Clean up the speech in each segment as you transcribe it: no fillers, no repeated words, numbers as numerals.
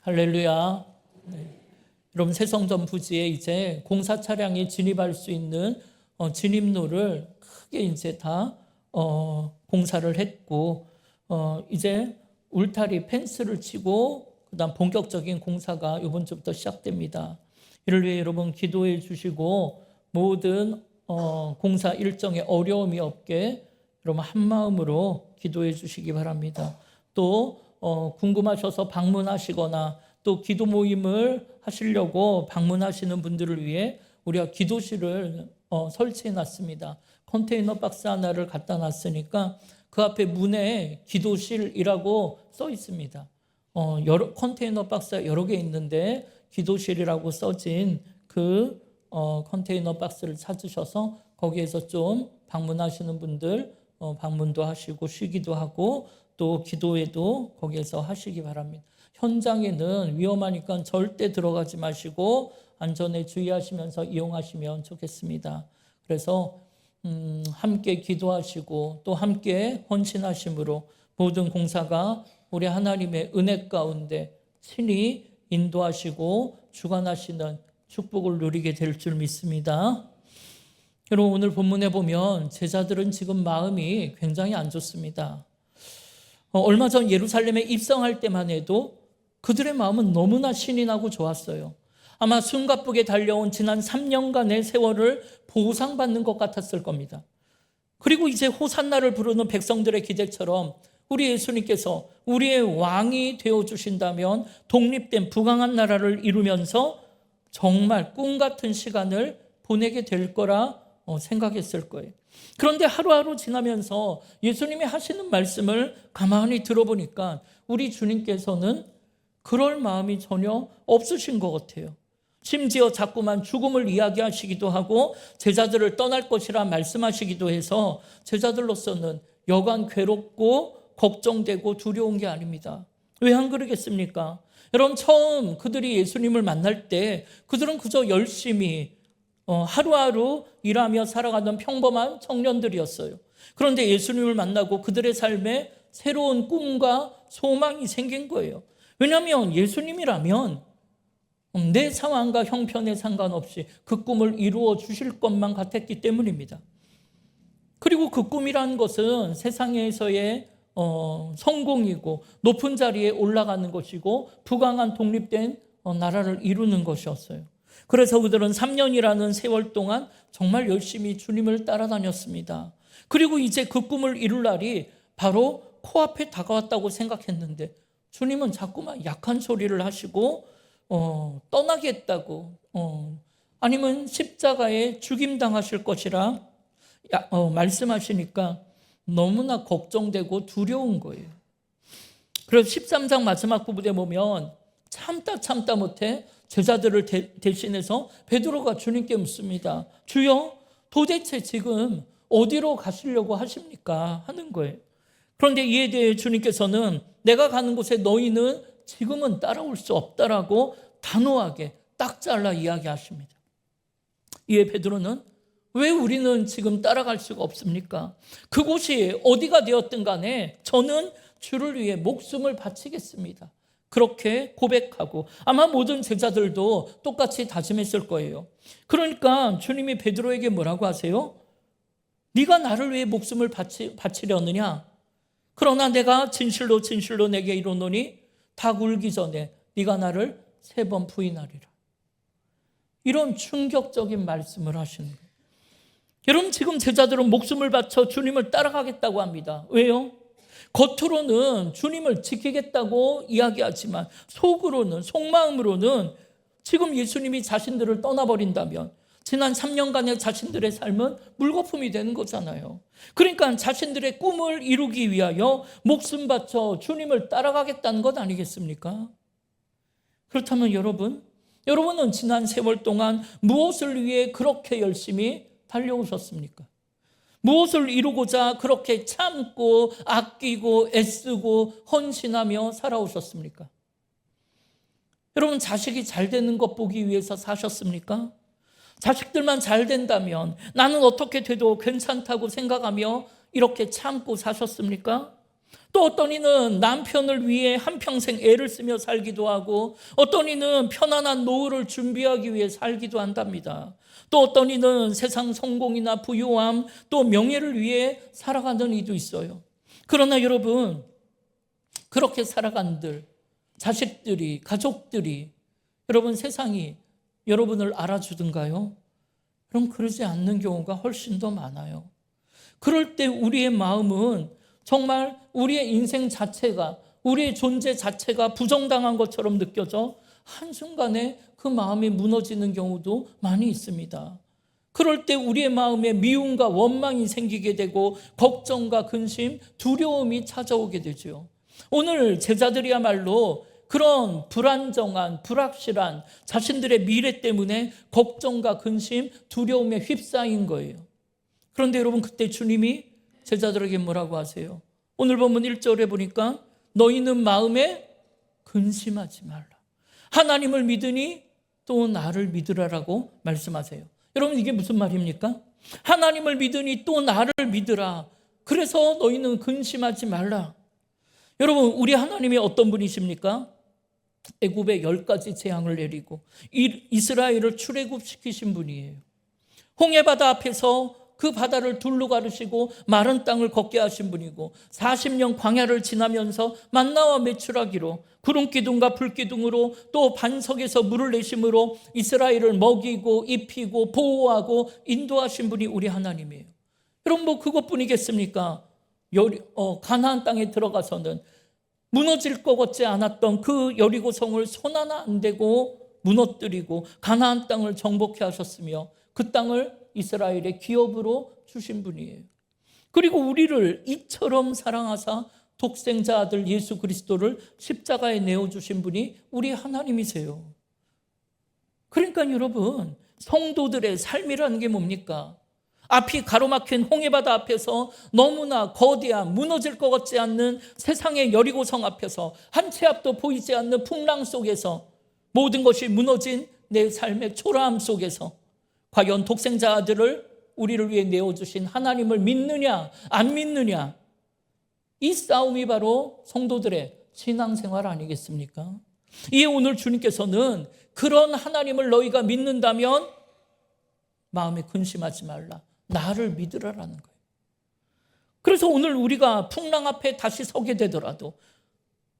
할렐루야. 네. 여러분 새성전 부지에 이제 공사 차량이 진입할 수 있는 진입로를 크게 이제 다 공사를 했고 이제 울타리 펜스를 치고 그다음 본격적인 공사가 이번 주부터 시작됩니다. 이를 위해 여러분 기도해 주시고 모든 공사 일정에 어려움이 없게 여러분 한 마음으로 기도해 주시기 바랍니다. 또 궁금하셔서 방문하시거나 또 기도 모임을 하시려고 방문하시는 분들을 위해 우리가 기도실을 설치해 놨습니다. 컨테이너 박스 하나를 갖다 놨으니까 그 앞에 문에 기도실이라고 써 있습니다. 여러 컨테이너 박스가 여러 개 있는데 기도실이라고 써진 그 컨테이너 박스를 찾으셔서 거기에서 좀 방문하시는 분들 방문도 하시고 쉬기도 하고 또 기도회도 거기에서 하시기 바랍니다. 현장에는 위험하니까 절대 들어가지 마시고 안전에 주의하시면서 이용하시면 좋겠습니다. 그래서 함께 기도하시고 또 함께 헌신하심으로 모든 공사가 우리 하나님의 은혜 가운데 친히 인도하시고 주관하시는 축복을 누리게 될 줄 믿습니다. 여러분 오늘 본문에 보면 제자들은 지금 마음이 굉장히 안 좋습니다. 얼마 전 예루살렘에 입성할 때만 해도 그들의 마음은 너무나 신이 나고 좋았어요. 아마 숨가쁘게 달려온 지난 3년간의 세월을 보상받는 것 같았을 겁니다. 그리고 이제 호산나를 부르는 백성들의 기대처럼 우리 예수님께서 우리의 왕이 되어주신다면 독립된 부강한 나라를 이루면서 정말 꿈 같은 시간을 보내게 될 거라 생각했을 거예요. 그런데 하루하루 지나면서 예수님이 하시는 말씀을 가만히 들어보니까 우리 주님께서는 그럴 마음이 전혀 없으신 것 같아요. 심지어 자꾸만 죽음을 이야기하시기도 하고 제자들을 떠날 것이라 말씀하시기도 해서 제자들로서는 여간 괴롭고 걱정되고 두려운 게 아닙니다. 왜 안 그러겠습니까? 여러분 처음 그들이 예수님을 만날 때 그들은 그저 열심히 하루하루 일하며 살아가던 평범한 청년들이었어요. 그런데 예수님을 만나고 그들의 삶에 새로운 꿈과 소망이 생긴 거예요. 왜냐하면 예수님이라면 내 상황과 형편에 상관없이 그 꿈을 이루어 주실 것만 같았기 때문입니다. 그리고 그 꿈이라는 것은 세상에서의 성공이고 높은 자리에 올라가는 것이고 부강한 독립된 나라를 이루는 것이었어요. 그래서 그들은 3년이라는 세월 동안 정말 열심히 주님을 따라다녔습니다. 그리고 이제 그 꿈을 이룰 날이 바로 코앞에 다가왔다고 생각했는데 주님은 자꾸만 약한 소리를 하시고 떠나겠다고 아니면 십자가에 죽임당하실 것이라 말씀하시니까 너무나 걱정되고 두려운 거예요. 그래서 13장 마지막 부분에 보면 참다 못해 제자들을 대신해서 베드로가 주님께 묻습니다. 주여 도대체 지금 어디로 가시려고 하십니까? 하는 거예요. 그런데 이에 대해 주님께서는 내가 가는 곳에 너희는 지금은 따라올 수 없다라고 단호하게 딱 잘라 이야기하십니다. 이에 베드로는 왜 우리는 지금 따라갈 수가 없습니까? 그곳이 어디가 되었든 간에 저는 주를 위해 목숨을 바치겠습니다. 그렇게 고백하고 아마 모든 제자들도 똑같이 다짐했을 거예요. 그러니까 주님이 베드로에게 뭐라고 하세요? 네가 나를 위해 목숨을 바치려느냐? 그러나 내가 진실로 내게 이르노니 닭 울기 전에 네가 나를 3번 부인하리라. 이런 충격적인 말씀을 하시는 거예요. 여러분 지금 제자들은 목숨을 바쳐 주님을 따라가겠다고 합니다. 왜요? 겉으로는 주님을 지키겠다고 이야기하지만 속마음으로는 지금 예수님이 자신들을 떠나버린다면 지난 3년간의 자신들의 삶은 물거품이 되는 거잖아요. 그러니까 자신들의 꿈을 이루기 위하여 목숨 바쳐 주님을 따라가겠다는 것 아니겠습니까? 그렇다면 여러분은 지난 세월 동안 무엇을 위해 그렇게 열심히 달려오셨습니까? 무엇을 이루고자 그렇게 참고 아끼고 애쓰고 헌신하며 살아오셨습니까? 여러분 자식이 잘 되는 것 보기 위해서 사셨습니까? 자식들만 잘 된다면 나는 어떻게 돼도 괜찮다고 생각하며 이렇게 참고 사셨습니까? 또 어떤 이는 남편을 위해 한평생 애를 쓰며 살기도 하고, 어떤 이는 편안한 노후를 준비하기 위해 살기도 한답니다. 또 어떤 이는 세상 성공이나 부유함, 또 명예를 위해 살아가는 이도 있어요. 그러나 여러분, 그렇게 살아간들 자식들이, 가족들이, 여러분 세상이 여러분을 알아주든가요? 그럼 그러지 않는 경우가 훨씬 더 많아요. 그럴 때 우리의 마음은 정말 우리의 인생 자체가, 우리의 존재 자체가 부정당한 것처럼 느껴져 한순간에 그 마음이 무너지는 경우도 많이 있습니다. 그럴 때 우리의 마음에 미움과 원망이 생기게 되고 걱정과 근심, 두려움이 찾아오게 되죠. 오늘 제자들이야말로 그런 불안정한, 불확실한 자신들의 미래 때문에 걱정과 근심, 두려움에 휩싸인 거예요. 그런데 여러분, 그때 주님이 제자들에게 뭐라고 하세요? 오늘 본문 1절에 보니까 너희는 마음에 근심하지 말라. 하나님을 믿으니 또 나를 믿으라라고 말씀하세요. 여러분, 이게 무슨 말입니까? 하나님을 믿으니 또 나를 믿으라. 그래서 너희는 근심하지 말라. 여러분, 우리 하나님이 어떤 분이십니까? 애굽에 10가지 재앙을 내리고 이스라엘을 출애굽시키신 분이에요. 홍해바다 앞에서 그 바다를 둘로 가르시고 마른 땅을 걷게 하신 분이고, 40년 광야를 지나면서 만나와 메추라기로, 구름기둥과 불기둥으로, 또 반석에서 물을 내심으로 이스라엘을 먹이고 입히고 보호하고 인도하신 분이 우리 하나님이에요. 여러분, 뭐 그것뿐이겠습니까? 가나안 땅에 들어가서는 무너질 것 같지 않았던 그 여리고성을 손 하나 안 대고 무너뜨리고 가나안 땅을 정복해 하셨으며, 그 땅을 이스라엘의 기업으로 주신 분이에요. 그리고 우리를 이처럼 사랑하사 독생자 아들 예수 그리스도를 십자가에 내어주신 분이 우리 하나님이세요. 그러니까 여러분, 성도들의 삶이라는 게 뭡니까? 앞이 가로막힌 홍해바다 앞에서 너무나 거대한, 무너질 것 같지 않는 세상의 여리고성 앞에서, 한 치 앞도 보이지 않는 풍랑 속에서, 모든 것이 무너진 내 삶의 초라함 속에서 과연 독생자 아들을 우리를 위해 내어주신 하나님을 믿느냐 안 믿느냐, 이 싸움이 바로 성도들의 신앙생활 아니겠습니까? 이에 오늘 주님께서는 그런 하나님을 너희가 믿는다면 마음에 근심하지 말라, 나를 믿으라라는 거예요. 그래서 오늘 우리가 풍랑 앞에 다시 서게 되더라도,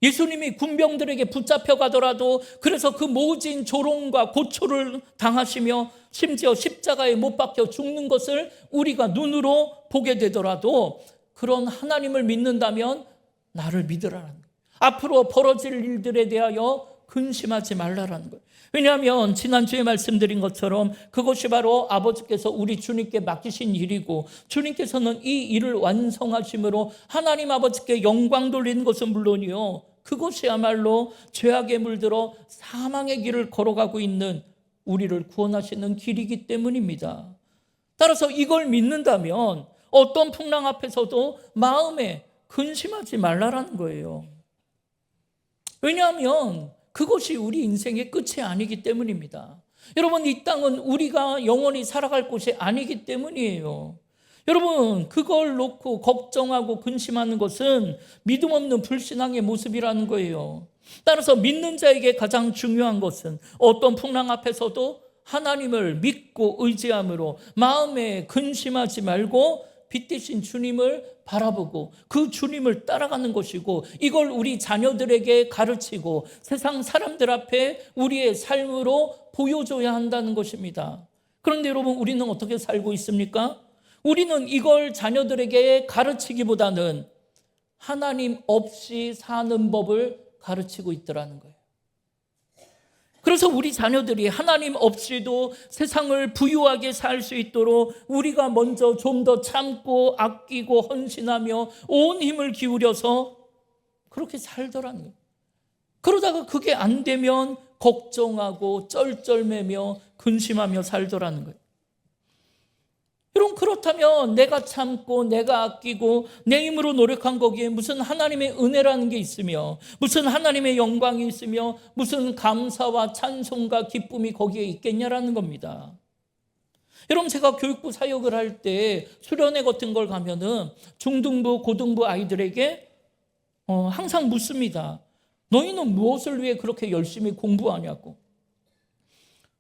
예수님이 군병들에게 붙잡혀 가더라도, 그래서 그 모진 조롱과 고초를 당하시며 심지어 십자가에 못 박혀 죽는 것을 우리가 눈으로 보게 되더라도, 그런 하나님을 믿는다면 나를 믿으라는 거예요. 앞으로 벌어질 일들에 대하여 근심하지 말라라는 거예요. 왜냐하면 지난주에 말씀드린 것처럼 그것이 바로 아버지께서 우리 주님께 맡기신 일이고, 주님께서는 이 일을 완성하심으로 하나님 아버지께 영광 돌리는 것은 물론이요, 그것이야말로 죄악에 물들어 사망의 길을 걸어가고 있는 우리를 구원하시는 길이기 때문입니다. 따라서 이걸 믿는다면 어떤 풍랑 앞에서도 마음에 근심하지 말라라는 거예요. 왜냐하면 그것이 우리 인생의 끝이 아니기 때문입니다. 여러분, 이 땅은 우리가 영원히 살아갈 곳이 아니기 때문이에요. 여러분, 그걸 놓고 걱정하고 근심하는 것은 믿음 없는 불신앙의 모습이라는 거예요. 따라서 믿는 자에게 가장 중요한 것은 어떤 풍랑 앞에서도 하나님을 믿고 의지함으로 마음에 근심하지 말고 빛 대신 주님을 바라보고 그 주님을 따라가는 것이고, 이걸 우리 자녀들에게 가르치고 세상 사람들 앞에 우리의 삶으로 보여줘야 한다는 것입니다. 그런데 여러분, 우리는 어떻게 살고 있습니까? 우리는 이걸 자녀들에게 가르치기보다는 하나님 없이 사는 법을 가르치고 있더라는 거예요. 그래서 우리 자녀들이 하나님 없이도 세상을 부유하게 살 수 있도록 우리가 먼저 좀 더 참고 아끼고 헌신하며 온 힘을 기울여서 그렇게 살더라는 거예요. 그러다가 그게 안 되면 걱정하고 쩔쩔매며 근심하며 살더라는 거예요. 여러분, 그렇다면 내가 참고 내가 아끼고 내 힘으로 노력한 거기에 무슨 하나님의 은혜라는 게 있으며, 무슨 하나님의 영광이 있으며, 무슨 감사와 찬송과 기쁨이 거기에 있겠냐라는 겁니다. 여러분, 제가 교육부 사역을 할 때 수련회 같은 걸 가면은 중등부, 고등부 아이들에게 항상 묻습니다. 너희는 무엇을 위해 그렇게 열심히 공부하냐고.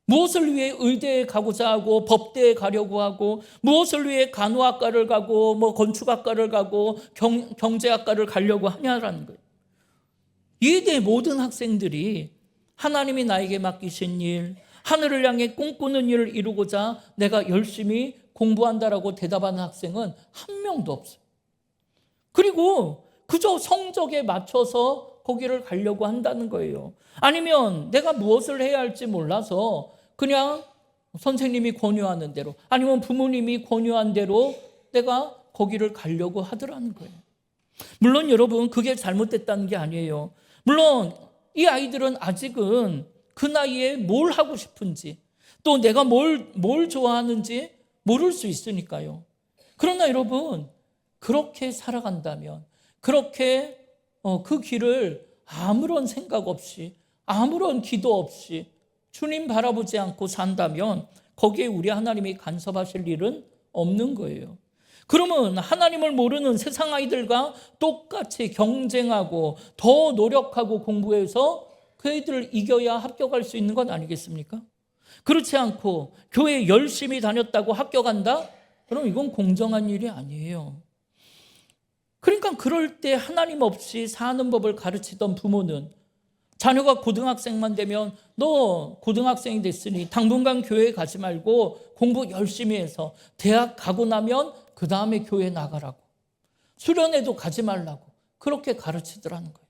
무엇을 위해 의대에 가고자 하고 법대에 가려고 하고 무엇을 위해 간호학과를 가고 건축학과를 가고 경제학과를 가려고 하냐라는 거예요. 이에 대해 모든 학생들이 하나님이 나에게 맡기신 일, 하늘을 향해 꿈꾸는 일을 이루고자 내가 열심히 공부한다라고 대답하는 학생은 한 명도 없어요. 그리고 그저 성적에 맞춰서 거기를 가려고 한다는 거예요. 아니면 내가 무엇을 해야 할지 몰라서 그냥 선생님이 권유하는 대로 아니면 부모님이 권유한 대로 내가 거기를 가려고 하더라는 거예요. 물론 여러분 그게 잘못됐다는 게 아니에요. 물론 이 아이들은 아직은 그 나이에 뭘 하고 싶은지 또 내가 뭘 좋아하는지 모를 수 있으니까요. 그러나 여러분 그렇게 살아간다면 그렇게 그 길을 아무런 생각 없이 아무런 기도 없이 주님 바라보지 않고 산다면 거기에 우리 하나님이 간섭하실 일은 없는 거예요. 그러면 하나님을 모르는 세상 아이들과 똑같이 경쟁하고 더 노력하고 공부해서 그 애들을 이겨야 합격할 수 있는 건 아니겠습니까? 그렇지 않고 교회 열심히 다녔다고 합격한다? 그럼 이건 공정한 일이 아니에요. 그러니까 그럴 때 하나님 없이 사는 법을 가르치던 부모는 자녀가 고등학생만 되면 너 고등학생이 됐으니 당분간 교회에 가지 말고 공부 열심히 해서 대학 가고 나면 그 다음에 교회 나가라고, 수련회도 가지 말라고 그렇게 가르치더라는 거예요.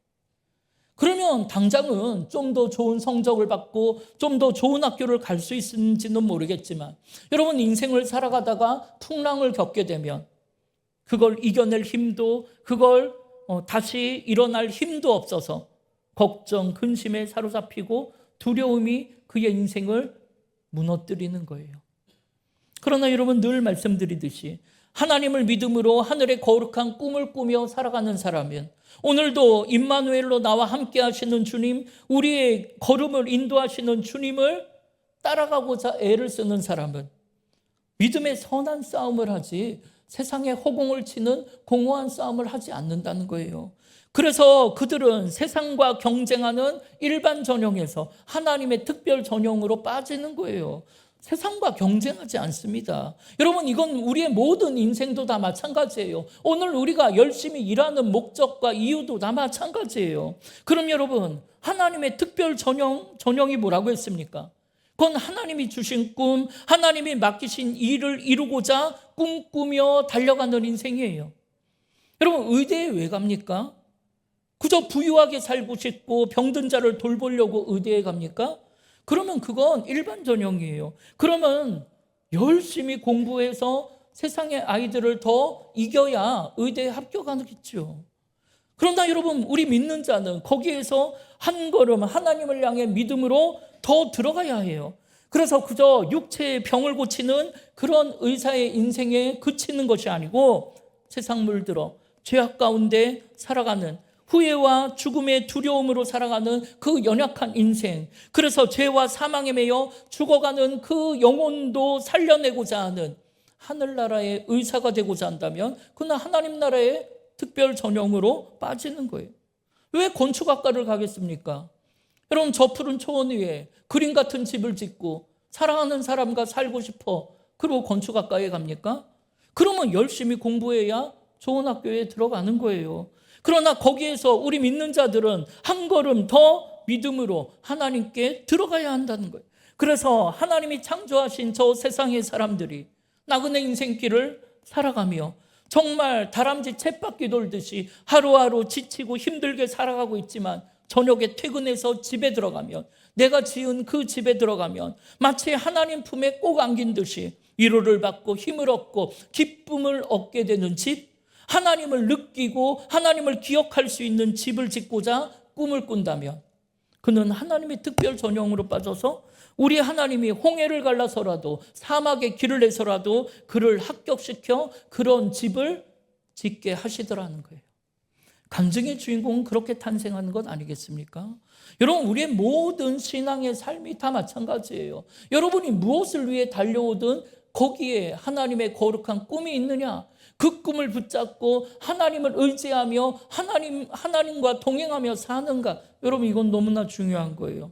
그러면 당장은 좀 더 좋은 성적을 받고 좀 더 좋은 학교를 갈 수 있는지는 모르겠지만 여러분 인생을 살아가다가 풍랑을 겪게 되면 그걸 이겨낼 힘도 그걸 다시 일어날 힘도 없어서 걱정, 근심에 사로잡히고 두려움이 그의 인생을 무너뜨리는 거예요. 그러나 여러분 늘 말씀드리듯이 하나님을 믿음으로 하늘의 거룩한 꿈을 꾸며 살아가는 사람은 오늘도 임마누엘로 나와 함께 하시는 주님, 우리의 걸음을 인도하시는 주님을 따라가고자 애를 쓰는 사람은 믿음의 선한 싸움을 하지 세상에 허공을 치는 공허한 싸움을 하지 않는다는 거예요. 그래서 그들은 세상과 경쟁하는 일반 전형에서 하나님의 특별 전형으로 빠지는 거예요. 세상과 경쟁하지 않습니다. 여러분 이건 우리의 모든 인생도 다 마찬가지예요. 오늘 우리가 열심히 일하는 목적과 이유도 다 마찬가지예요. 그럼 여러분 하나님의 특별 전형이 뭐라고 했습니까? 그건 하나님이 주신 꿈, 하나님이 맡기신 일을 이루고자 꿈꾸며 달려가는 인생이에요. 여러분 의대에 왜 갑니까? 그저 부유하게 살고 싶고 병든 자를 돌보려고 의대에 갑니까? 그러면 그건 일반 전형이에요. 그러면 열심히 공부해서 세상의 아이들을 더 이겨야 의대에 합격하겠죠. 그러나 여러분 우리 믿는 자는 거기에서 한 걸음 하나님을 향해 믿음으로 더 들어가야 해요. 그래서 그저 육체의 병을 고치는 그런 의사의 인생에 그치는 것이 아니고 세상 물들어 죄악 가운데 살아가는 후회와 죽음의 두려움으로 살아가는 그 연약한 인생, 그래서 죄와 사망에 매여 죽어가는 그 영혼도 살려내고자 하는 하늘나라의 의사가 되고자 한다면 그는 하나님 나라의 특별 전형으로 빠지는 거예요. 왜 건축학과를 가겠습니까? 여러분 저 푸른 초원 위에 그림 같은 집을 짓고 사랑하는 사람과 살고 싶어 그리고 건축학과에 갑니까? 그러면 열심히 공부해야 좋은 학교에 들어가는 거예요. 그러나 거기에서 우리 믿는 자들은 한 걸음 더 믿음으로 하나님께 들어가야 한다는 거예요. 그래서 하나님이 창조하신 저 세상의 사람들이 나그네 인생길을 살아가며 정말 다람쥐 쳇바퀴 돌듯이 하루하루 지치고 힘들게 살아가고 있지만 저녁에 퇴근해서 집에 들어가면 내가 지은 그 집에 들어가면 마치 하나님 품에 꼭 안긴 듯이 위로를 받고 힘을 얻고 기쁨을 얻게 되는 집, 하나님을 느끼고 하나님을 기억할 수 있는 집을 짓고자 꿈을 꾼다면 그는 하나님의 특별 전형으로 빠져서 우리 하나님이 홍해를 갈라서라도 사막에 길을 내서라도 그를 합격시켜 그런 집을 짓게 하시더라는 거예요. 간증의 주인공은 그렇게 탄생하는 것 아니겠습니까? 여러분 우리의 모든 신앙의 삶이 다 마찬가지예요. 여러분이 무엇을 위해 달려오든 거기에 하나님의 거룩한 꿈이 있느냐, 그 꿈을 붙잡고 하나님을 의지하며 하나님과 동행하며 사는가? 여러분, 이건 너무나 중요한 거예요.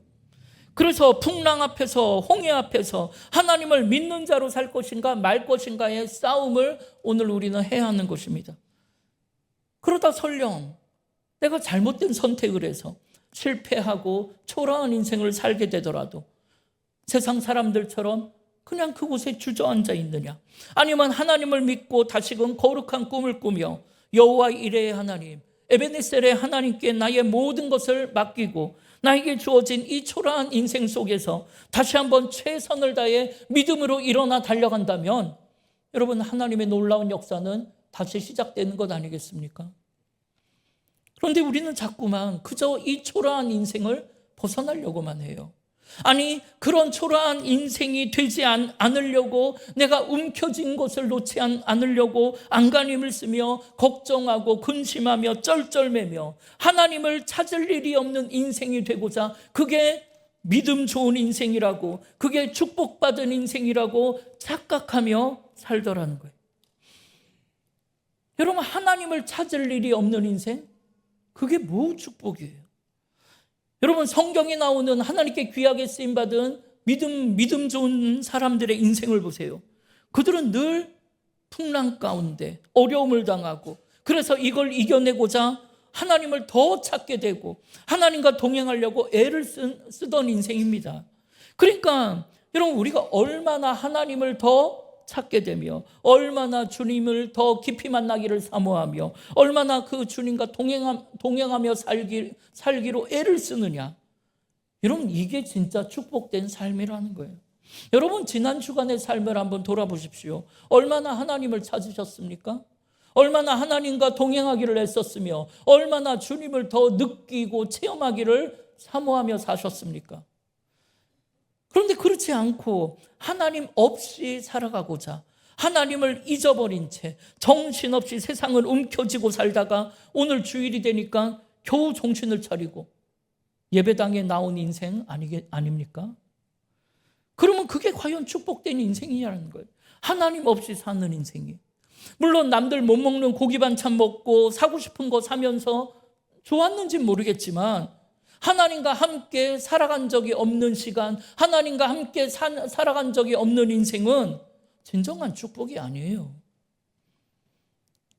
그래서 풍랑 앞에서, 홍해 앞에서 하나님을 믿는 자로 살 것인가 말 것인가의 싸움을 오늘 우리는 해야 하는 것입니다. 그러다 설령 내가 잘못된 선택을 해서 실패하고 초라한 인생을 살게 되더라도 세상 사람들처럼 그냥 그곳에 주저앉아 있느냐, 아니면 하나님을 믿고 다시금 거룩한 꿈을 꾸며 여호와 이레의 하나님, 에베네셀의 하나님께 나의 모든 것을 맡기고 나에게 주어진 이 초라한 인생 속에서 다시 한번 최선을 다해 믿음으로 일어나 달려간다면 여러분, 하나님의 놀라운 역사는 다시 시작되는 것 아니겠습니까? 그런데 우리는 자꾸만 그저 이 초라한 인생을 벗어나려고만 해요. 아니, 그런 초라한 인생이 되지 않으려고, 내가 움켜진 것을 놓지 않으려고 안간힘을 쓰며 걱정하고 근심하며 쩔쩔매며 하나님을 찾을 일이 없는 인생이 되고자, 그게 믿음 좋은 인생이라고, 그게 축복받은 인생이라고 착각하며 살더라는 거예요. 여러분, 하나님을 찾을 일이 없는 인생, 그게 뭐 축복이에요? 여러분, 성경에 나오는 하나님께 귀하게 쓰임받은 믿음 좋은 사람들의 인생을 보세요. 그들은 늘 풍랑 가운데 어려움을 당하고, 그래서 이걸 이겨내고자 하나님을 더 찾게 되고 하나님과 동행하려고 애를 쓰던 인생입니다. 그러니까 여러분, 우리가 얼마나 하나님을 더 찾게 되며 얼마나 주님을 더 깊이 만나기를 사모하며 얼마나 그 주님과 동행하며 살기로 애를 쓰느냐, 여러분, 이게 진짜 축복된 삶이라는 거예요. 여러분, 지난 주간의 삶을 한번 돌아보십시오. 얼마나 하나님을 찾으셨습니까? 얼마나 하나님과 동행하기를 애썼으며 얼마나 주님을 더 느끼고 체험하기를 사모하며 사셨습니까? 그런데 그렇지 않고 하나님 없이 살아가고자 하나님을 잊어버린 채 정신없이 세상을 움켜쥐고 살다가 오늘 주일이 되니까 겨우 정신을 차리고 예배당에 나온 인생 아닙니까? 그러면 그게 과연 축복된 인생이냐는 거예요. 하나님 없이 사는 인생이. 물론 남들 못 먹는 고기 반찬 먹고 사고 싶은 거 사면서 좋았는지는 모르겠지만 하나님과 함께 살아간 적이 없는 시간, 하나님과 함께 살아간 적이 없는 인생은 진정한 축복이 아니에요.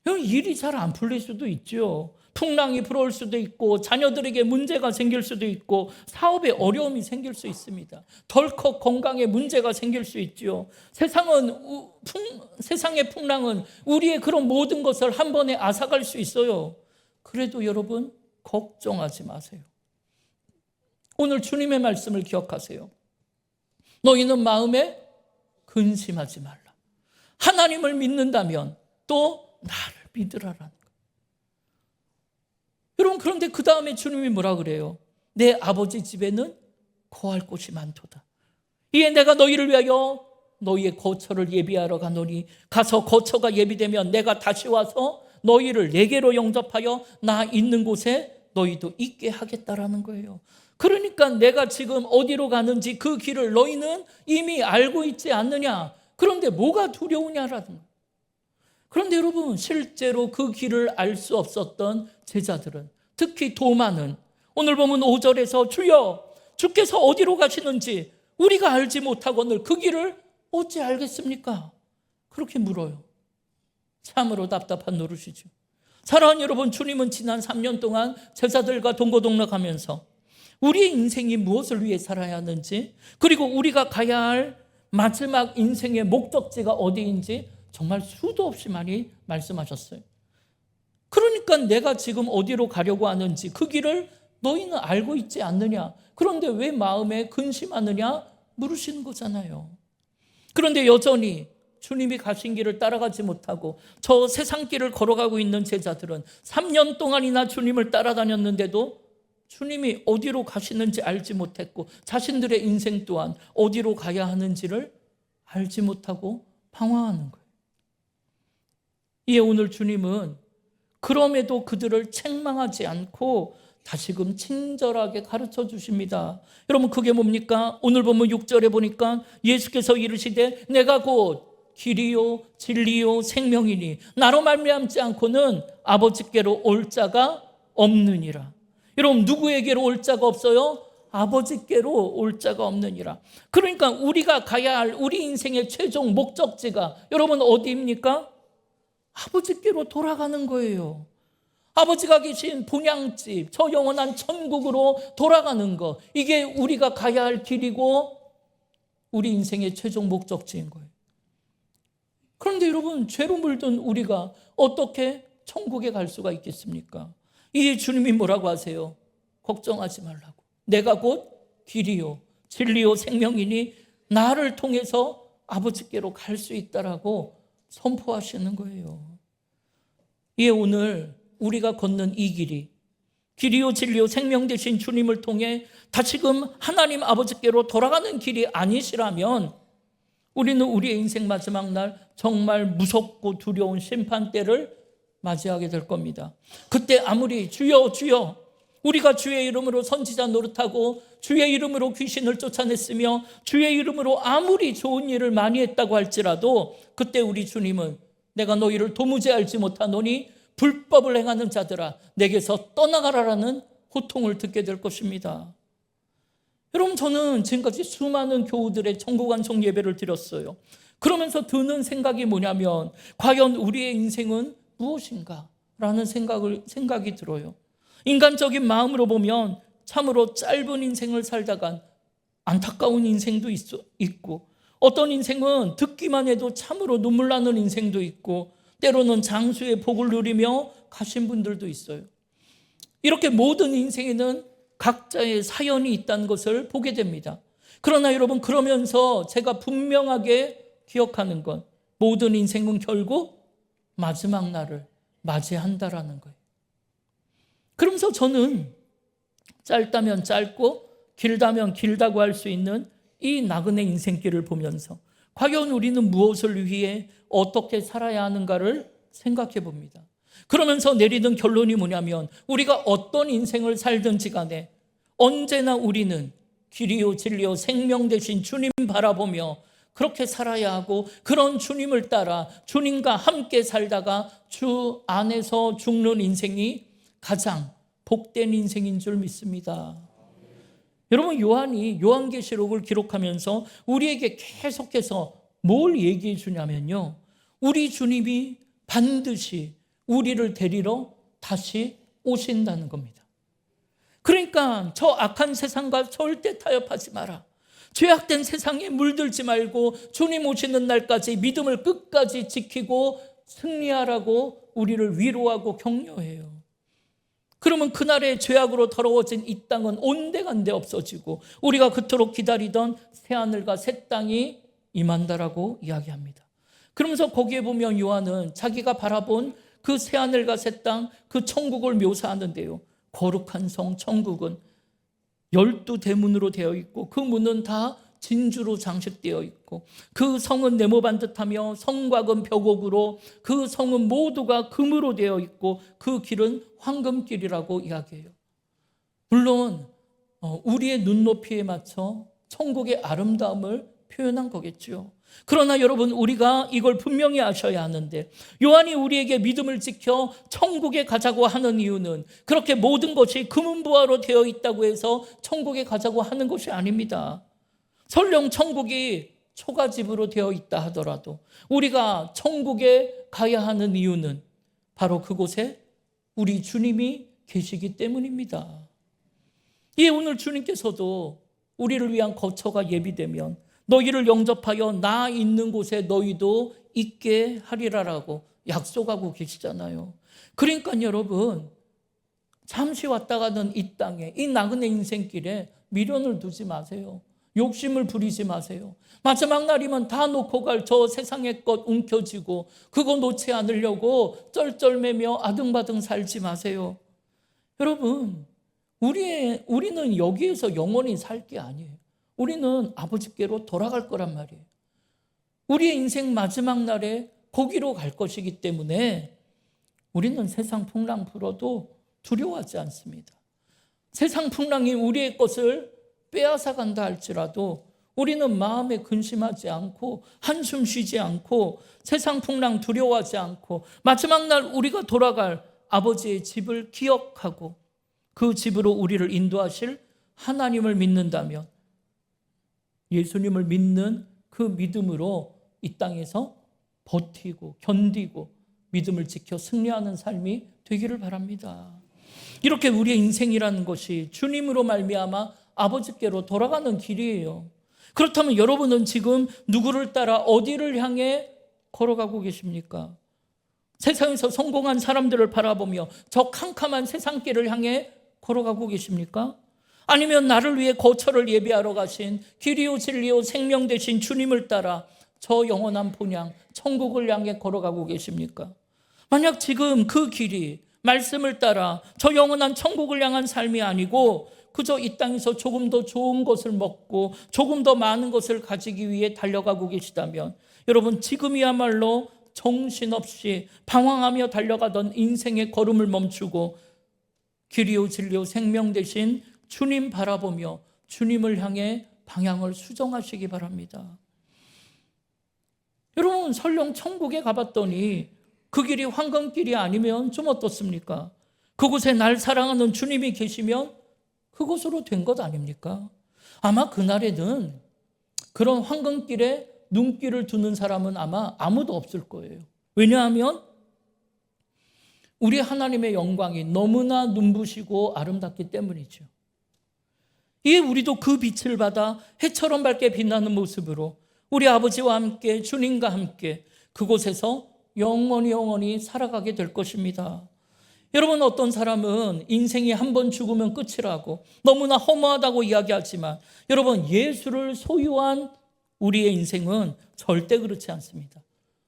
일이 잘 안 풀릴 수도 있죠. 풍랑이 불어올 수도 있고, 자녀들에게 문제가 생길 수도 있고, 사업에 어려움이 생길 수 있습니다. 덜컥 건강에 문제가 생길 수 있죠. 세상의 풍랑은 우리의 그런 모든 것을 한 번에 앗아갈 수 있어요. 그래도 여러분, 걱정하지 마세요. 오늘 주님의 말씀을 기억하세요. 너희는 마음에 근심하지 말라. 하나님을 믿는다면 또 나를 믿으라라는 거예요. 여러분, 그런데 그 다음에 주님이 뭐라 그래요? 내 아버지 집에는 거할 곳이 많도다. 이에 내가 너희를 위하여 너희의 거처를 예비하러 가노니 가서 거처가 예비되면 내가 다시 와서 너희를 내게로 영접하여 나 있는 곳에 너희도 있게 하겠다라는 거예요. 그러니까 내가 지금 어디로 가는지 그 길을 너희는 이미 알고 있지 않느냐. 그런데 뭐가 두려우냐라는 거예요. 그런데 여러분, 실제로 그 길을 알 수 없었던 제자들은, 특히 도마는 오늘 보면 5절에서 주여, 주께서 어디로 가시는지 우리가 알지 못하거늘 그 길을 어찌 알겠습니까? 그렇게 물어요. 참으로 답답한 노릇이죠. 사랑하는 여러분, 주님은 지난 3년 동안 제자들과 동고동락하면서 우리의 인생이 무엇을 위해 살아야 하는지, 그리고 우리가 가야 할 마지막 인생의 목적지가 어디인지 정말 수도 없이 많이 말씀하셨어요. 그러니까 내가 지금 어디로 가려고 하는지 그 길을 너희는 알고 있지 않느냐. 그런데 왜 마음에 근심하느냐 물으시는 거잖아요. 그런데 여전히 주님이 가신 길을 따라가지 못하고 저 세상 길을 걸어가고 있는 제자들은 3년 동안이나 주님을 따라다녔는데도 주님이 어디로 가시는지 알지 못했고 자신들의 인생 또한 어디로 가야 하는지를 알지 못하고 방황하는 거예요. 이에 오늘 주님은 그럼에도 그들을 책망하지 않고 다시금 친절하게 가르쳐 주십니다. 여러분, 그게 뭡니까? 오늘 보면 6절에 보니까 예수께서 이르시되 내가 곧 길이요 진리요 생명이니 나로 말미암지 않고는 아버지께로 올 자가 없느니라. 여러분, 누구에게로 올 자가 없어요? 아버지께로 올 자가 없느니라. 그러니까 우리가 가야 할 우리 인생의 최종 목적지가 여러분 어디입니까? 아버지께로 돌아가는 거예요. 아버지가 계신 본향집, 저 영원한 천국으로 돌아가는 것, 이게 우리가 가야 할 길이고 우리 인생의 최종 목적지인 거예요. 그런데 여러분, 죄로 물든 우리가 어떻게 천국에 갈 수가 있겠습니까? 이 주님이 뭐라고 하세요? 걱정하지 말라고. 내가 곧 길이요 진리요 생명이니 나를 통해서 아버지께로 갈 수 있다라고 선포하시는 거예요. 예, 오늘 우리가 걷는 이 길이요 진리요 생명 되신 주님을 통해 다시금 하나님 아버지께로 돌아가는 길이 아니시라면 우리는 우리의 인생 마지막 날 정말 무섭고 두려운 심판대를 맞이하게 될 겁니다. 그때 아무리 주여 주여 우리가 주의 이름으로 선지자 노릇하고 주의 이름으로 귀신을 쫓아냈으며 주의 이름으로 아무리 좋은 일을 많이 했다고 할지라도 그때 우리 주님은 내가 너희를 도무지 알지 못하노니 불법을 행하는 자들아 내게서 떠나가라라는 호통을 듣게 될 것입니다. 여러분, 저는 지금까지 수많은 교우들의 천국완송 예배를 드렸어요. 그러면서 드는 생각이 뭐냐면 과연 우리의 인생은 무엇인가? 라는 생각이 들어요. 인간적인 마음으로 보면 참으로 짧은 인생을 살다간 안타까운 인생도 있고 어떤 인생은 듣기만 해도 참으로 눈물 나는 인생도 있고 때로는 장수의 복을 누리며 가신 분들도 있어요. 이렇게 모든 인생에는 각자의 사연이 있다는 것을 보게 됩니다. 그러나 여러분, 그러면서 제가 분명하게 기억하는 건 모든 인생은 결국 마지막 날을 맞이한다라는 거예요. 그러면서 저는 짧다면 짧고 길다면 길다고 할 수 있는 이 나그네 인생길을 보면서 과연 우리는 무엇을 위해 어떻게 살아야 하는가를 생각해 봅니다. 그러면서 내리는 결론이 뭐냐면 우리가 어떤 인생을 살든지 간에 언제나 우리는 길이요 진리요 생명 되신 주님 바라보며 그렇게 살아야 하고 그런 주님을 따라 주님과 함께 살다가 주 안에서 죽는 인생이 가장 복된 인생인 줄 믿습니다. 여러분, 요한이 요한계시록을 기록하면서 우리에게 계속해서 뭘 얘기해 주냐면요, 우리 주님이 반드시 우리를 데리러 다시 오신다는 겁니다. 그러니까 저 악한 세상과 절대 타협하지 마라. 죄악된 세상에 물들지 말고 주님 오시는 날까지 믿음을 끝까지 지키고 승리하라고 우리를 위로하고 격려해요. 그러면 그날의 죄악으로 더러워진 이 땅은 온데간데 없어지고 우리가 그토록 기다리던 새하늘과 새 땅이 임한다라고 이야기합니다. 그러면서 거기에 보면 요한은 자기가 바라본 그 새하늘과 새 땅, 그 천국을 묘사하는데요, 거룩한 성 천국은 12대문으로 되어 있고 그 문은 다 진주로 장식되어 있고 그 성은 네모반듯하며 성곽은 금 벽옥으로 그 성은 모두가 금으로 되어 있고 그 길은 황금길이라고 이야기해요. 물론 우리의 눈높이에 맞춰 천국의 아름다움을 표현한 거겠죠. 그러나 여러분, 우리가 이걸 분명히 아셔야 하는데 요한이 우리에게 믿음을 지켜 천국에 가자고 하는 이유는 그렇게 모든 것이 금은부화로 되어 있다고 해서 천국에 가자고 하는 것이 아닙니다. 설령 천국이 초가집으로 되어 있다 하더라도 우리가 천국에 가야 하는 이유는 바로 그곳에 우리 주님이 계시기 때문입니다. 예, 오늘 주님께서도 우리를 위한 거처가 예비되면 너희를 영접하여 나 있는 곳에 너희도 있게 하리라라고 약속하고 계시잖아요. 그러니까 여러분, 잠시 왔다 가는 이 땅에, 이 나그네 인생길에 미련을 두지 마세요. 욕심을 부리지 마세요. 마지막 날이면 다 놓고 갈 저 세상의 것 움켜쥐고 그거 놓지 않으려고 쩔쩔매며 아등바등 살지 마세요. 여러분, 우리는 여기에서 영원히 살 게 아니에요. 우리는 아버지께로 돌아갈 거란 말이에요. 우리의 인생 마지막 날에 거기로 갈 것이기 때문에 우리는 세상 풍랑 불어도 두려워하지 않습니다. 세상 풍랑이 우리의 것을 빼앗아 간다 할지라도 우리는 마음에 근심하지 않고 한숨 쉬지 않고 세상 풍랑 두려워하지 않고 마지막 날 우리가 돌아갈 아버지의 집을 기억하고 그 집으로 우리를 인도하실 하나님을 믿는다면 예수님을 믿는 그 믿음으로 이 땅에서 버티고 견디고 믿음을 지켜 승리하는 삶이 되기를 바랍니다. 이렇게 우리의 인생이라는 것이 주님으로 말미암아 아버지께로 돌아가는 길이에요. 그렇다면 여러분은 지금 누구를 따라 어디를 향해 걸어가고 계십니까? 세상에서 성공한 사람들을 바라보며 저 캄캄한 세상길을 향해 걸어가고 계십니까? 아니면 나를 위해 거처를 예비하러 가신 길이요 진리요 생명 되신 주님을 따라 저 영원한 본향 천국을 향해 걸어가고 계십니까? 만약 지금 그 길이 말씀을 따라 저 영원한 천국을 향한 삶이 아니고 그저 이 땅에서 조금 더 좋은 것을 먹고 조금 더 많은 것을 가지기 위해 달려가고 계시다면 여러분 지금이야말로 정신없이 방황하며 달려가던 인생의 걸음을 멈추고 길이요 진리요 생명 되신 주님 바라보며 주님을 향해 방향을 수정하시기 바랍니다. 여러분 설령 천국에 가봤더니 그 길이 황금길이 아니면 좀 어떻습니까? 그곳에 날 사랑하는 주님이 계시면 그곳으로 된 것 아닙니까? 아마 그날에는 그런 황금길에 눈길을 두는 사람은 아마 아무도 없을 거예요. 왜냐하면 우리 하나님의 영광이 너무나 눈부시고 아름답기 때문이죠. 이에 우리도 그 빛을 받아 해처럼 밝게 빛나는 모습으로 우리 아버지와 함께 주님과 함께 그곳에서 영원히 살아가게 될 것입니다. 여러분 어떤 사람은 인생이 한 번 죽으면 끝이라고 너무나 허무하다고 이야기하지만 여러분 예수를 소유한 우리의 인생은 절대 그렇지 않습니다.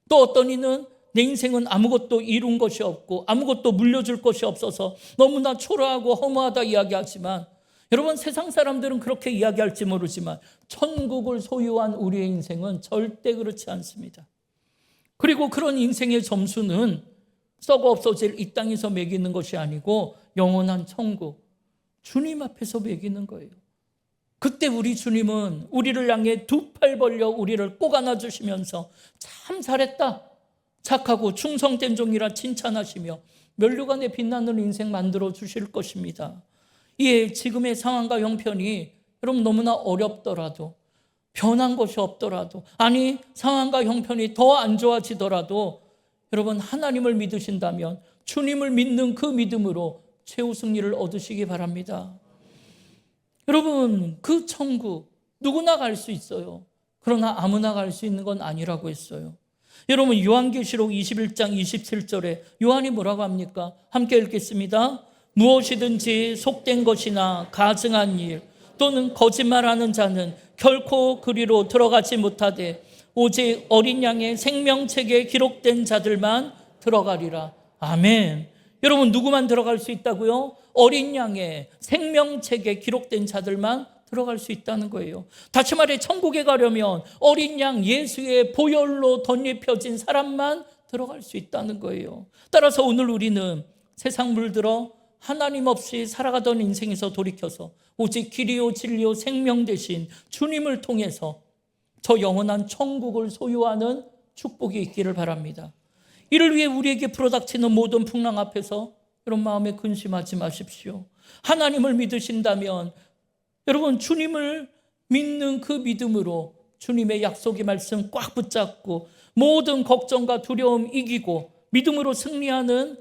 또 어떤 이는 내 인생은 아무것도 이룬 것이 없고 아무것도 물려줄 것이 없어서 너무나 초라하고 허무하다 이야기하지만 여러분 세상 사람들은 그렇게 이야기할지 모르지만 천국을 소유한 우리의 인생은 절대 그렇지 않습니다. 그리고 그런 인생의 점수는 썩어 없어질 이 땅에서 매기는 것이 아니고 영원한 천국 주님 앞에서 매기는 거예요. 그때 우리 주님은 우리를 향해 두 팔 벌려 우리를 꼭 안아주시면서 참 잘했다 착하고 충성된 종이라 칭찬하시며 면류관에 빛나는 인생 만들어 주실 것입니다. 이에 지금의 상황과 형편이 여러분 너무나 어렵더라도 변한 것이 없더라도 아니 상황과 형편이 더 안 좋아지더라도 여러분 하나님을 믿으신다면 주님을 믿는 그 믿음으로 최후 승리를 얻으시기 바랍니다. 여러분 그 천국 누구나 갈 수 있어요. 그러나 아무나 갈 수 있는 건 아니라고 했어요. 여러분 요한계시록 21장 27절에 요한이 뭐라고 합니까? 함께 읽겠습니다. 무엇이든지 속된 것이나 가증한 일 또는 거짓말하는 자는 결코 그리로 들어가지 못하되 오직 어린 양의 생명책에 기록된 자들만 들어가리라. 아멘. 여러분 누구만 들어갈 수 있다고요? 어린 양의 생명책에 기록된 자들만 들어갈 수 있다는 거예요. 다시 말해 천국에 가려면 어린 양 예수의 보혈로 덧입혀진 사람만 들어갈 수 있다는 거예요. 따라서 오늘 우리는 세상 물들어 하나님 없이 살아가던 인생에서 돌이켜서 오직 길이요 진리요 생명 되신 주님을 통해서 저 영원한 천국을 소유하는 축복이 있기를 바랍니다. 이를 위해 우리에게 불어닥치는 모든 풍랑 앞에서 여러분 마음에 근심하지 마십시오. 하나님을 믿으신다면 여러분 주님을 믿는 그 믿음으로 주님의 약속의 말씀 꽉 붙잡고 모든 걱정과 두려움 이기고 믿음으로 승리하는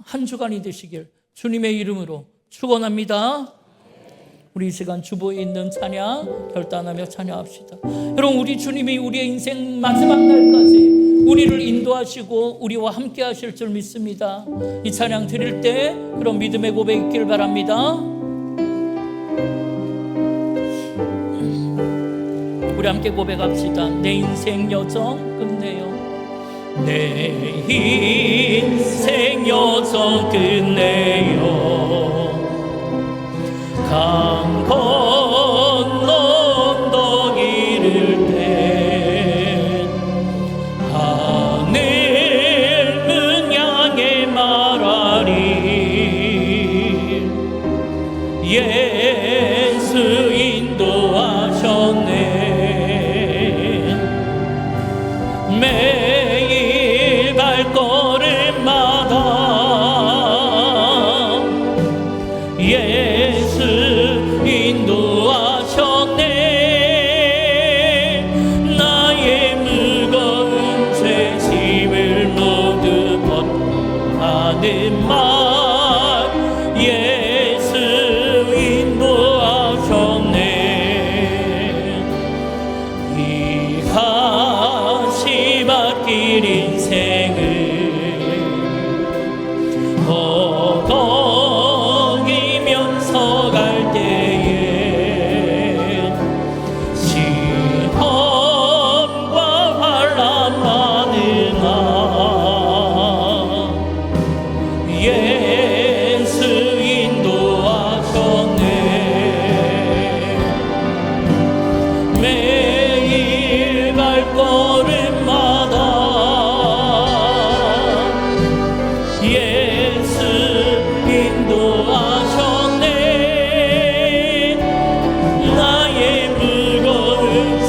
한 주간이 되시길 주님의 이름으로 축원합니다. 우리 이 시간 주보에 있는 찬양 결단하며 찬양합시다. 여러분 우리 주님이 우리의 인생 마지막 날까지 우리를 인도하시고 우리와 함께 하실 줄 믿습니다. 이 찬양 드릴 때 그런 믿음의 고백 있길 바랍니다. 우리 함께 고백합시다. 내 인생 여정 끝내요. 내 인생 여정 끝내요. 강 건너 언덕 이를 때 하늘은 향해 말하리 예수 인도하셨네.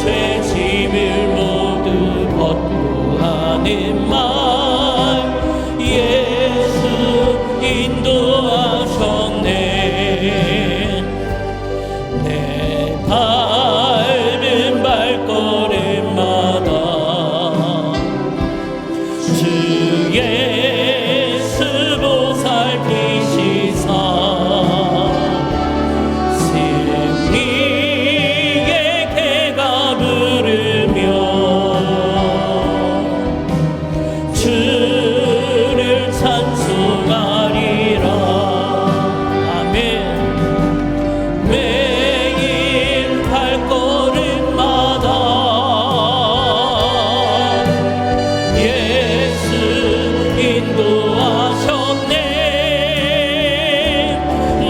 죄 짐을 모두 벗고 하는 말 예수 인도하셨네. 내 밟은 발걸음마다 주 예수 보살피시사 승리의 개가 부르며 주를 찬송하리라. 아멘. 매일 발걸음마다 예수 인도하셨네.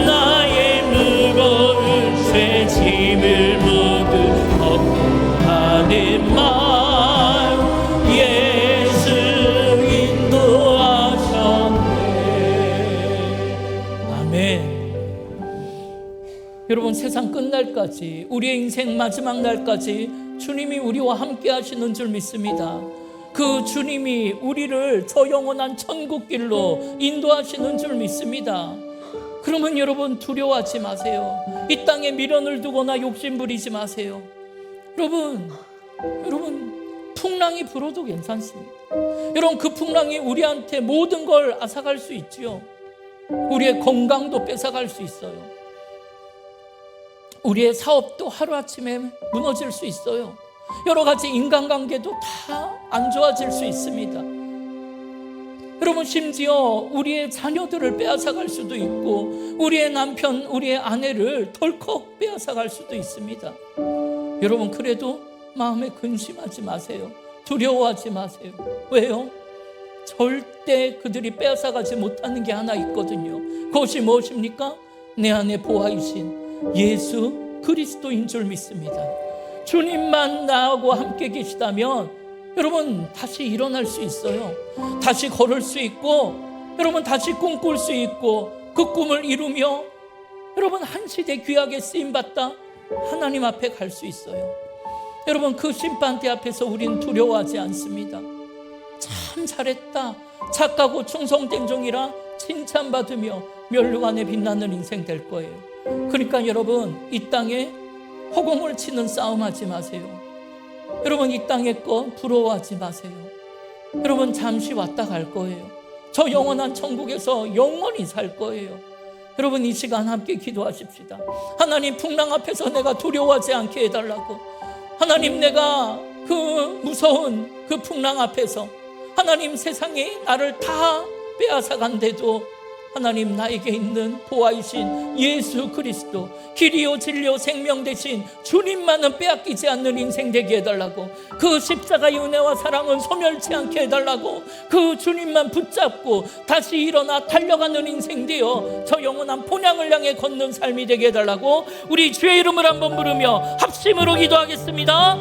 나의 무거운 죄 짐을 모두 벗고 하는 말 예수 인도하셨네. 아멘. 여러분, 세상 끝날까지, 우리의 인생 마지막 날까지 주님이 우리와 함께 하시는 줄 믿습니다. 그 주님이 우리를 저 영원한 천국길로 인도하시는 줄 믿습니다. 그러면 여러분, 두려워하지 마세요. 이 땅에 미련을 두거나 욕심 부리지 마세요. 여러분 풍랑이 불어도 괜찮습니다. 여러분, 그 풍랑이 우리한테 모든 걸 앗아갈 수 있지요. 우리의 건강도 뺏어갈 수 있어요. 우리의 사업도 하루아침에 무너질 수 있어요. 여러 가지 인간관계도 다 안 좋아질 수 있습니다. 여러분, 심지어 우리의 자녀들을 빼앗아갈 수도 있고 우리의 남편, 우리의 아내를 덜컥 빼앗아갈 수도 있습니다. 여러분, 그래도 마음에 근심하지 마세요. 두려워하지 마세요. 왜요? 절대 그들이 빼앗아가지 못하는 게 하나 있거든요. 그것이 무엇입니까? 내 안에 보아이신 예수 그리스도인 줄 믿습니다. 주님만 나하고 함께 계시다면 여러분, 다시 일어날 수 있어요. 다시 걸을 수 있고, 여러분, 다시 꿈꿀 수 있고, 그 꿈을 이루며 여러분, 한 시대 귀하게 쓰임받다 하나님 앞에 갈 수 있어요. 여러분, 그 심판대 앞에서 우린 두려워하지 않습니다. 참 잘했다, 착하고 충성된 종이라 칭찬받으며 멸류 안에 빛나는 인생 될 거예요. 그러니까 여러분, 이 땅에 허공을 치는 싸움하지 마세요. 여러분, 이 땅의 것 부러워하지 마세요. 여러분, 잠시 왔다 갈 거예요. 저 영원한 천국에서 영원히 살 거예요. 여러분, 이 시간 함께 기도하십시다. 하나님, 풍랑 앞에서 내가 두려워하지 않게 해달라고. 하나님, 내가 그 무서운 그 풍랑 앞에서 하나님, 세상이 나를 다 빼앗아간데도 하나님, 나에게 있는 보아이신 예수 그리스도, 길이요 진리요 생명 되신 주님만은 빼앗기지 않는 인생 되게 해달라고. 그 십자가의 은혜와 사랑은 소멸치 않게 해달라고. 그 주님만 붙잡고 다시 일어나 달려가는 인생 되어 저 영원한 본향을 향해 걷는 삶이 되게 해달라고. 우리 주의 이름을 한번 부르며 합심으로 기도하겠습니다.